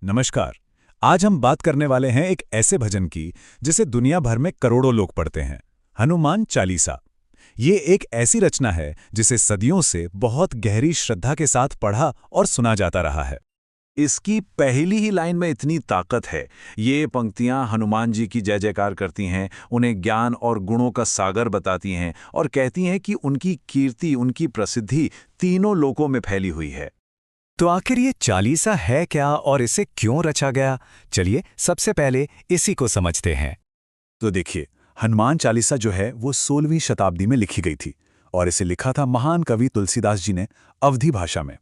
नमस्कार। आज हम बात करने वाले हैं एक ऐसे भजन की जिसे दुनिया भर में करोड़ों लोग पढ़ते हैं, हनुमान चालीसा। ये एक ऐसी रचना है जिसे सदियों से बहुत गहरी श्रद्धा के साथ पढ़ा और सुना जाता रहा है। इसकी पहली ही लाइन में इतनी ताकत है। ये पंक्तियां हनुमान जी की जय जयकार करती हैं, उन्हें ज्ञान और गुणों का सागर बताती हैं और कहती हैं कि उनकी कीर्ति, उनकी प्रसिद्धि तीनों लोकों में फैली हुई है। तो आखिर ये चालीसा है क्या और इसे क्यों रचा गया? चलिए सबसे पहले इसी को समझते हैं। तो देखिए, हनुमान चालीसा जो है वो 16वीं शताब्दी में लिखी गई थी और इसे लिखा था महान कवि तुलसीदास जी ने अवधी भाषा में।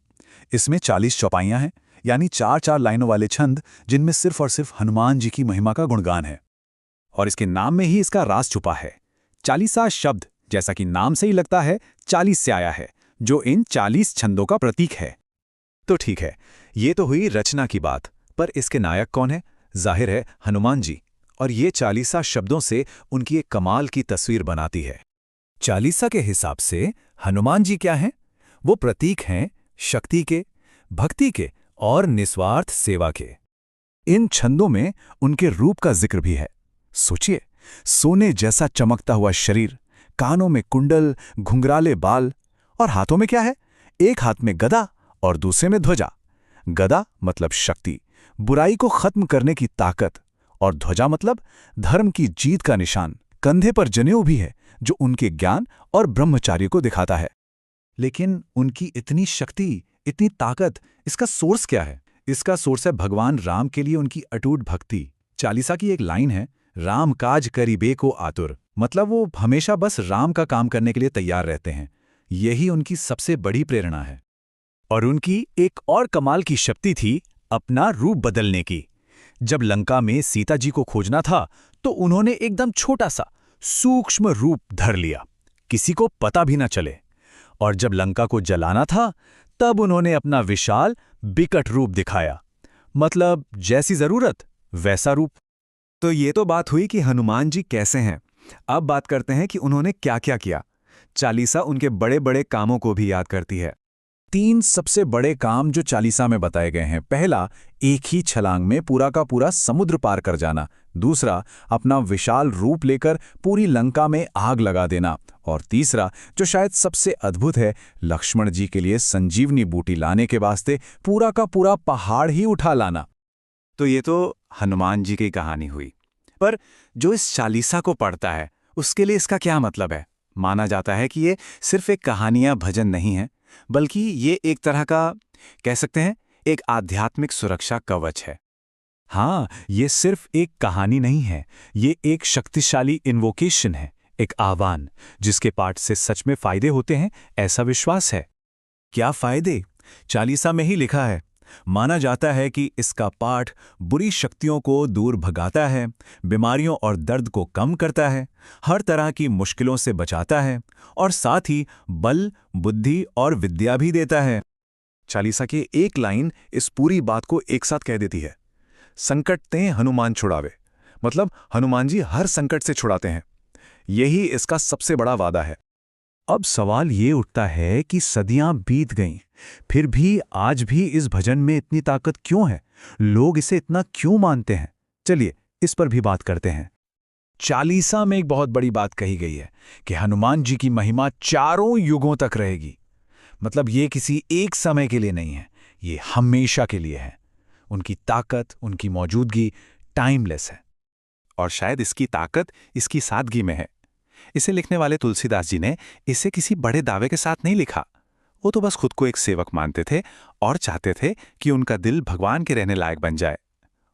इसमें 40 चौपाइयां हैं, यानी 4-4 लाइनों वाले छंद जिनमें सिर्फ और सिर्फ हनुमान जी की महिमा का गुणगान है। और इसके नाम में ही इसका राज छुपा है। चालीसा शब्द, जैसा कि नाम से ही लगता है, 40 से आया है, जो इन 40 छंदों का प्रतीक है। तो ठीक है, ये तो हुई रचना की बात, पर इसके नायक कौन है? जाहिर है हनुमान जी। और ये चालीसा शब्दों से उनकी एक कमाल की तस्वीर बनाती है। चालीसा के हिसाब से हनुमान जी क्या हैं? वो प्रतीक हैं शक्ति के, भक्ति के और निस्वार्थ सेवा के। इन छंदों में उनके रूप का जिक्र भी है। सोचिए, सोने जैसा चमकता हुआ शरीर, कानों में कुंडल, घुंघराले बाल, और हाथों में क्या है? एक हाथ में गदा और दूसरे में ध्वजा। गदा मतलब शक्ति, बुराई को खत्म करने की ताकत, और ध्वजा मतलब धर्म की जीत का निशान। कंधे पर जनेऊ भी है जो उनके ज्ञान और ब्रह्मचार्य को दिखाता है। लेकिन उनकी इतनी शक्ति, इतनी ताकत, इसका सोर्स क्या है? इसका सोर्स है भगवान राम के लिए उनकी अटूट भक्ति। चालीसा की एक लाइन है, राम काज करिबे को आतुर। मतलब वो हमेशा बस राम का काम करने के लिए तैयार रहते हैं। यही उनकी सबसे बड़ी प्रेरणा है। और उनकी एक और कमाल की शक्ति थी अपना रूप बदलने की। जब लंका में सीता जी को खोजना था तो उन्होंने एकदम छोटा सा सूक्ष्म रूप धर लिया, किसी को पता भी ना चले। और जब लंका को जलाना था तब उन्होंने अपना विशाल बिकट रूप दिखाया। मतलब जैसी जरूरत वैसा रूप। तो ये तो बात हुई कि हनुमान जी कैसे हैं। अब बात करते हैं कि उन्होंने क्या क्या किया। चालीसा उनके बड़े बड़े कामों को भी याद करती है। 3 सबसे बड़े काम जो चालीसा में बताए गए हैं। पहला, एक ही छलांग में पूरा का पूरा समुद्र पार कर जाना। दूसरा, अपना विशाल रूप लेकर पूरी लंका में आग लगा देना। और तीसरा, जो शायद सबसे अद्भुत है, लक्ष्मण जी के लिए संजीवनी बूटी लाने के वास्ते पूरा का पूरा पहाड़ ही उठा लाना। तो ये तो हनुमान जी की कहानी हुई, पर जो इस चालीसा को पढ़ता है उसके लिए इसका क्या मतलब है? माना जाता है कि ये सिर्फ एक कहानी या भजन नहीं है, बल्कि ये एक तरह का, कह सकते हैं, एक आध्यात्मिक सुरक्षा कवच है। हाँ, ये सिर्फ एक कहानी नहीं है, ये एक शक्तिशाली इन्वोकेशन है, एक आह्वान जिसके पाठ से सच में फायदे होते हैं, ऐसा विश्वास है। क्या फायदे? चालीसा में ही लिखा है। माना जाता है कि इसका पाठ बुरी शक्तियों को दूर भगाता है, बीमारियों और दर्द को कम करता है, हर तरह की मुश्किलों से बचाता है और साथ ही बल, बुद्धि और विद्या भी देता है। चालीसा की एक लाइन इस पूरी बात को एक साथ कह देती है, संकट ते हनुमान छुड़ावे। मतलब हनुमान जी हर संकट से छुड़ाते हैं। यही इसका सबसे बड़ा वादा है। अब सवाल ये उठता है कि सदियां बीत गईं, फिर भी आज भी इस भजन में इतनी ताकत क्यों है? लोग इसे इतना क्यों मानते हैं? चलिए इस पर भी बात करते हैं। चालीसा में एक बहुत बड़ी बात कही गई है कि हनुमान जी की महिमा चारों युगों तक रहेगी। मतलब ये किसी एक समय के लिए नहीं है, ये हमेशा के लिए है। उनकी ताकत, उनकी मौजूदगी टाइमलेस है। और शायद इसकी ताकत इसकी सादगी में है। इसे लिखने वाले तुलसीदास जी ने इसे किसी बड़े दावे के साथ नहीं लिखा। वो तो बस खुद को एक सेवक मानते थे और चाहते थे कि उनका दिल भगवान के रहने लायक बन जाए।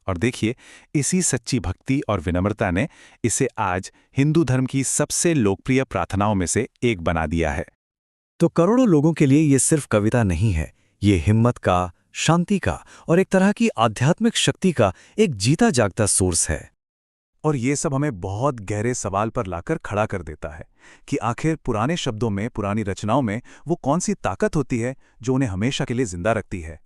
और देखिए, इसी सच्ची भक्ति और विनम्रता ने इसे आज हिंदू धर्म की सबसे लोकप्रिय प्रार्थनाओं में से एक बना दिया है। तो करोड़ों लोगों के लिए ये सिर्फ कविता नहीं है, ये हिम्मत का, शांति का और एक तरह की आध्यात्मिक शक्ति का एक जीता जागता सोर्स है। और ये सब हमें बहुत गहरे सवाल पर लाकर खड़ा कर देता है कि आखिर पुराने शब्दों में, पुरानी रचनाओं में वो कौन सी ताकत होती है जो उन्हें हमेशा के लिए जिंदा रखती है।